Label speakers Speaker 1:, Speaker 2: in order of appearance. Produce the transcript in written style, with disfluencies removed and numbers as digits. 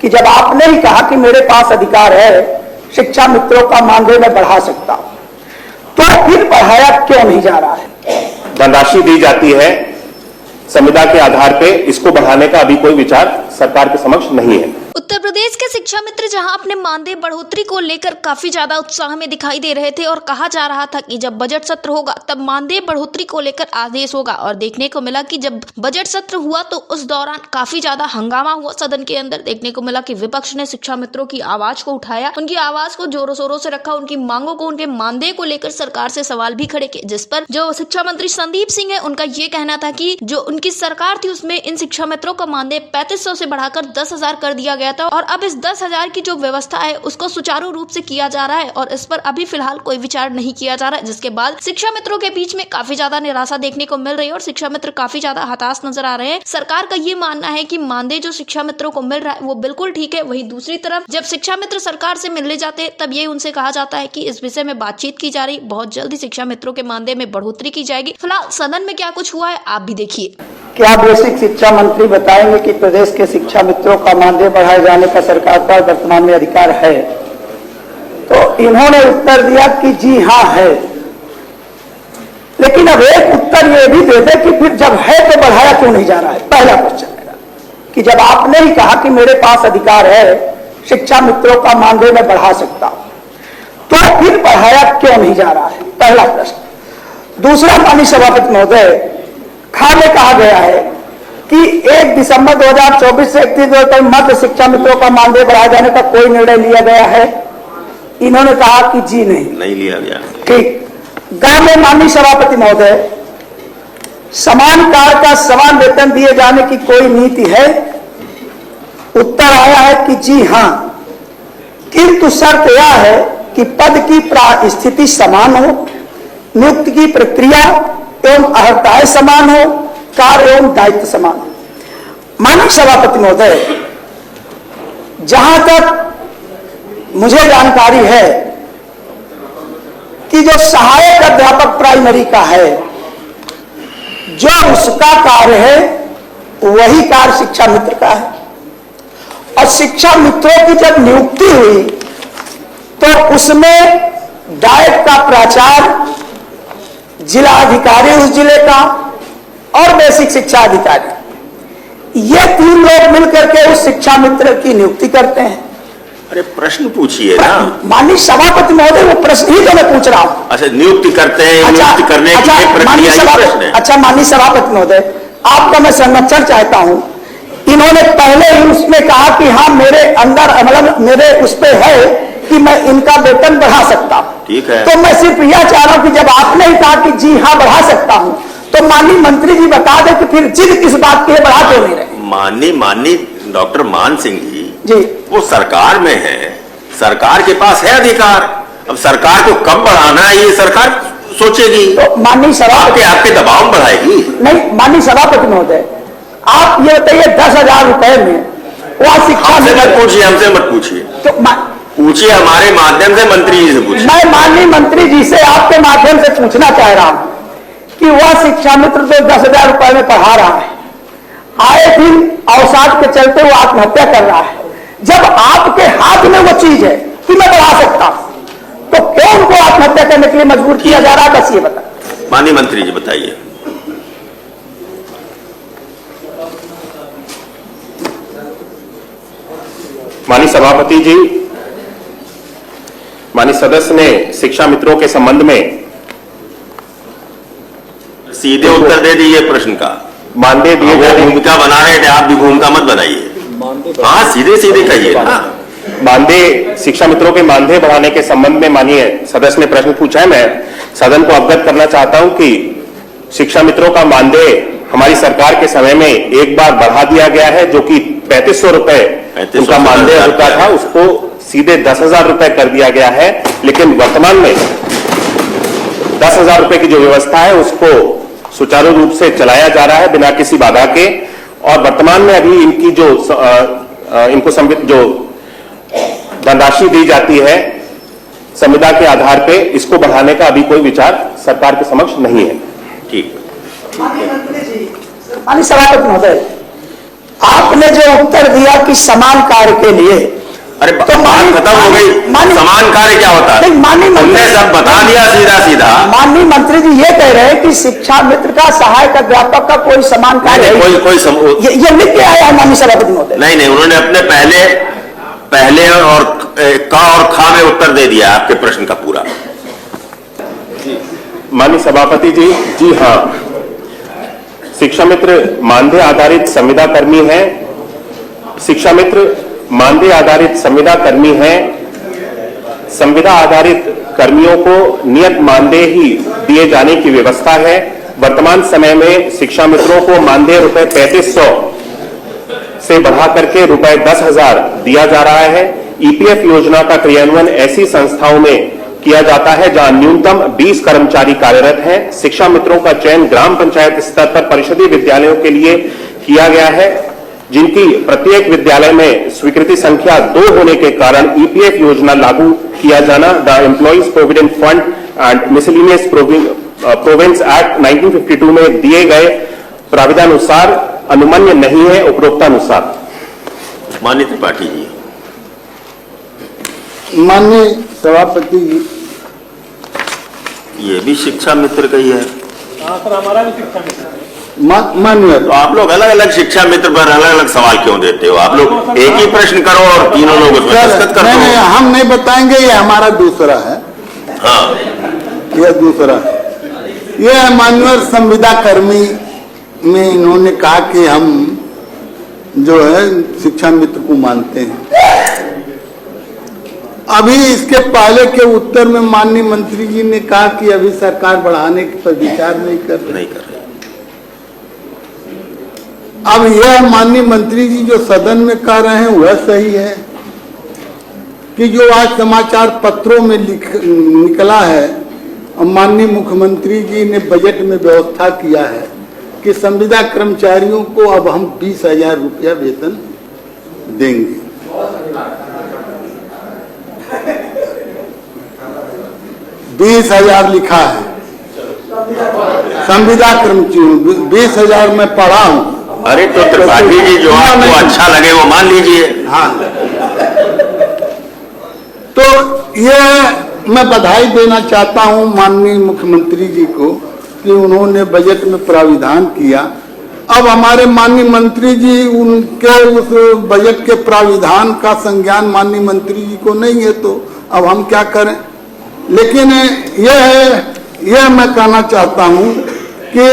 Speaker 1: कि जब आपने ही कहा कि मेरे पास अधिकार है शिक्षा मित्रों का मानदेय मैं बढ़ा सकता हूं, तो फिर बढ़ाया क्यों नहीं जा रहा है?
Speaker 2: धनराशि दी जाती है संविदा के आधार पे, इसको बढ़ाने का अभी कोई विचार सरकार के समक्ष नहीं है।
Speaker 3: उत्तर प्रदेश के शिक्षा मित्र जहां अपने मानदेय बढ़ोतरी को लेकर काफी ज्यादा उत्साह में दिखाई दे रहे थे और कहा जा रहा था कि जब बजट सत्र होगा तब मानदेय बढ़ोतरी को लेकर आदेश होगा, और देखने को मिला कि जब बजट सत्र हुआ तो उस दौरान काफी ज्यादा हंगामा हुआ सदन के अंदर। देखने को मिला कि विपक्ष ने शिक्षा मित्रों की आवाज को उठाया, उनकी आवाज को जोरों शोरों से रखा, उनकी मांगों को, उनके मानदेय को लेकर सरकार से सवाल भी खड़े किए, जिस पर जो शिक्षा मंत्री संदीप सिंह है उनका ये कहना था कि जो उनकी सरकार थी उसमें इन शिक्षा मित्रों का मानदेय 3500 से बढ़ाकर 10,000 कर दिया गया था, और अब इस 10,000 की जो व्यवस्था है उसको सुचारू रूप से किया जा रहा है और इस पर अभी फिलहाल कोई विचार नहीं किया जा रहा है, जिसके बाद शिक्षा मित्रों के बीच में काफी ज्यादा निराशा देखने को मिल रही है और शिक्षा मित्र काफी ज्यादा हताश नजर आ रहे हैं। सरकार का ये मानना है कि मानदेय जो शिक्षा मित्रों को मिल रहा है वो बिल्कुल ठीक है, वहीं दूसरी तरफ जब शिक्षा मित्र सरकार से मिलने जाते तब ये उनसे कहा जाता है कि इस विषय में बातचीत की जा रही, बहुत जल्दी शिक्षा मित्रों के मानदेय में बढ़ोतरी की जाएगी। फिलहाल सदन में क्या कुछ हुआ है आप भी देखिए।
Speaker 1: क्या बेसिक शिक्षा मंत्री बताएंगे कि प्रदेश के शिक्षा मित्रों का मानदेय बढ़ाए जाने का सरकार पर वर्तमान में अधिकार है? तो इन्होंने उत्तर दिया कि जी हां है, लेकिन अब एक उत्तर ये भी दे दे कि फिर जब है तो बढ़ाया क्यों नहीं जा रहा है? पहला क्वेश्चन मेरा कि जब आपने ही कहा कि मेरे पास अधिकार है शिक्षा मित्रों का मानदेय मैं बढ़ा सकता हूं, तो फिर बढ़ाया क्यों नहीं जा रहा है? पहला प्रश्न। दूसरा, माननीय सभापति महोदय, खाने कहा गया है कि 1 दिसंबर 2024 से 31 दिसंबर तक मध्य शिक्षा मित्रों का मानदेय बढ़ाए जाने का कोई निर्णय लिया गया है? इन्होंने कहा कि जी नहीं
Speaker 4: लिया गया।
Speaker 1: ठीक। गांव में माननीय सभापति महोदय, समान कार्य का समान वेतन दिए जाने की कोई नीति है? उत्तर आया है कि जी हां, किंतु शर्त यह है कि पद की स्थिति समान हो, नियुक्ति की प्रक्रिया एवं अर्हताएं समान हो, कार्य एवं दायित्व समान हो। माननीय सभापति महोदय, जहां तक मुझे जानकारी है कि जो सहायक अध्यापक प्राइमरी का है, जो उसका कार्य है वही कार्य शिक्षा मित्र का है, और शिक्षा मित्रों की जब नियुक्ति हुई तो उसमें डायट का प्राचार्य, जिला अधिकारी उस जिले का और बेसिक शिक्षा अधिकारी, ये 3 लोग मिलकर के उस शिक्षा मित्र की नियुक्ति करते हैं।
Speaker 4: अरे प्रश्न पूछिए ना
Speaker 1: माननीय सभापति महोदय, वो प्रश्न ही तो मैं पूछ रहा हूं।
Speaker 4: अच्छा, नियुक्ति करते हैं, नियुक्ति करने की प्रक्रिया ही प्रश्न है।
Speaker 1: अच्छा माननीय सभापति महोदय, आपका मैं संरक्षण चाहता हूं। इन्होंने पहले ही उसमें कहा कि हाँ मेरे अंदर मतलब मेरे उस पे है कि मैं इनका वेतन बढ़ा सकता हूं।
Speaker 4: ठीक है,
Speaker 1: तो मैं सिर्फ यह चाह रहा हूं कि जब आपने ही कहा कि जी हाँ बढ़ा सकता हूं, तो माननीय मंत्री जी बता दें कि फिर जिद किस बात की बढ़ा क्यों नहीं रहे?
Speaker 4: माननीय डॉक्टर मान सिंह जी, वो सरकार में है, सरकार के पास है अधिकार। अब सरकार को कब बढ़ाना है ये सरकार सोचेगी।
Speaker 1: तो माननीय सभापति
Speaker 4: आपके दबाव में बढ़ाएगी?
Speaker 1: नहीं माननीय सभापति महोदय, आप ये बताइए 10,000 रुपए में वह शिक्षा
Speaker 4: हमसे मत पूछिए,
Speaker 1: तो
Speaker 4: पूछिए हमारे माध्यम से मंत्री जी से पूछिए।
Speaker 1: मैं माननीय मंत्री जी से आपके माध्यम से पूछना चाह रहा हूं कि वह शिक्षा मित्र तो 10,000 रुपए में पढ़ा रहा है, आए दिन अवसाद के चलते वो आत्महत्या कर रहा है, जब आपके हाथ में वो चीज है कि मैं बढ़ा सकता हूं, तो क्यों उनको आत्महत्या करने के लिए मजबूर किया जा रहा है? बस ये बता।
Speaker 4: माननीय मंत्री जी बताइए।
Speaker 2: माननीय सभापति जी, माननीय सदस्य ने शिक्षा मित्रों के संबंध में
Speaker 4: सीधे उत्तर दे दीजिए प्रश्न का।
Speaker 2: मानदेय दिए जाने की
Speaker 4: भूमिका बना रहे थे, आप भी भूमिका मत बनाइए। हाँ सीधे सीधे कहिए ना।
Speaker 2: मानदेय शिक्षा मित्रों के मानदेय बढ़ाने के संबंध में माननीय सदस्य ने प्रश्न पूछा है। मैं सदन को अवगत करना चाहता हूं कि शिक्षा मित्रों का मानदेय हमारी सरकार के समय में एक बार बढ़ा दिया गया है, जो कि 3500 रुपए उनका मानदेय होता था, उसको सीधे 10,000 रुपए कर दिया गया है। लेकिन वर्तमान में 10,000 रुपए की जो व्यवस्था है उसको सुचारू रूप से चलाया जा रहा है बिना किसी बाधा के, और वर्तमान में अभी इनकी जो इनको जो धनराशि दी जाती है संविदा के आधार पे, इसको बढ़ाने का अभी कोई विचार सरकार के समक्ष नहीं है।
Speaker 4: ठीक।
Speaker 1: माननीय सभापति महोदय, आपने जो उत्तर दिया कि समान कार्य के लिए,
Speaker 4: अरे
Speaker 1: तो
Speaker 4: बात खत्म हो गई। समान कार्य क्या होता है?
Speaker 1: नहीं, माननीय
Speaker 4: हमने
Speaker 1: मंत्री
Speaker 4: सब बता दिया सीधा सीधा।
Speaker 1: माननीय मंत्री जी ये कह रहे हैं कि शिक्षा मित्र का, सहायक अध्यापक का कोई समान कार्य है? ये लिख के आया है माननीय सभापति महोदय।
Speaker 4: नहीं, उन्होंने अपने पहले और का और खा में उत्तर दे दिया आपके प्रश्न का पूरा।
Speaker 2: माननीय सभापति जी, जी हाँ, शिक्षा मित्र मानदेय आधारित संविदा कर्मी है। शिक्षा मित्र मानदेय आधारित संविदा कर्मी है। संविदा आधारित कर्मियों को नियत मानदेय ही दिए जाने की व्यवस्था है। वर्तमान समय में शिक्षा मित्रों को मानदेय रुपए 3500 से बढ़ा करके रुपए 10,000 दिया जा रहा है। ईपीएफ योजना का क्रियान्वयन ऐसी संस्थाओं में किया जाता है जहां न्यूनतम 20 कर्मचारी कार्यरत हैं। शिक्षा मित्रों का चयन ग्राम पंचायत स्तर पर परिषदीय विद्यालयों के लिए किया गया है, जिनकी प्रत्येक विद्यालय में स्वीकृति संख्या 2 होने के कारण ईपीएफ योजना लागू किया जाना the employees provident fund and miscellaneous Providence act 1952 में दिए गए प्राविधानुसार अनुमन्य नहीं है, उपरोक्तानुसार।
Speaker 4: माननीय त्रिपाठी जी।
Speaker 5: माननीय सभापति जी,
Speaker 4: ये भी शिक्षा मित्र का ही है।
Speaker 6: सर, हमारा भी शिक्षा मित्र है।
Speaker 5: माननीय,
Speaker 4: तो आप लोग अलग अलग शिक्षा मित्र पर अलग अलग सवाल क्यों देते हो? आप लोग एक ही प्रश्न करो और तीनों लोग उसमें दस्तखत कर
Speaker 5: नहीं,
Speaker 4: दो।
Speaker 5: हम नहीं बताएंगे, ये हमारा दूसरा है।
Speaker 4: हाँ,
Speaker 5: यह दूसरा है। यह माननीय संविदा कर्मी में इन्होंने कहा कि हम जो है शिक्षा मित्र को मानते हैं। अभी इसके पहले के उत्तर में माननीय मंत्री जी ने कहा कि अभी सरकार बढ़ाने पर विचार नहीं कर रही। अब यह माननीय मंत्री जी जो सदन में कह रहे हैं वह सही है कि जो आज समाचार पत्रों में निकला है और माननीय मुख्यमंत्री जी ने बजट में व्यवस्था किया है कि संविदा कर्मचारियों को अब हम 20,000 रुपया वेतन देंगे। 20,000 लिखा है संविदा कर्मचारियों, 20,000 में पढ़ा हूं।
Speaker 4: अरे तो त्रिपाठी जी जो आपको अच्छा लगे वो मान लीजिए।
Speaker 5: हाँ, तो ये मैं बधाई देना चाहता हूं माननीय मुख्यमंत्री जी को कि उन्होंने बजट में प्राविधान किया। अब हमारे माननीय मंत्री जी उनके उस बजट के प्राविधान का संज्ञान माननीय मंत्री जी को नहीं है, तो अब हम क्या करें। लेकिन यह मैं कहना चाहता हूं कि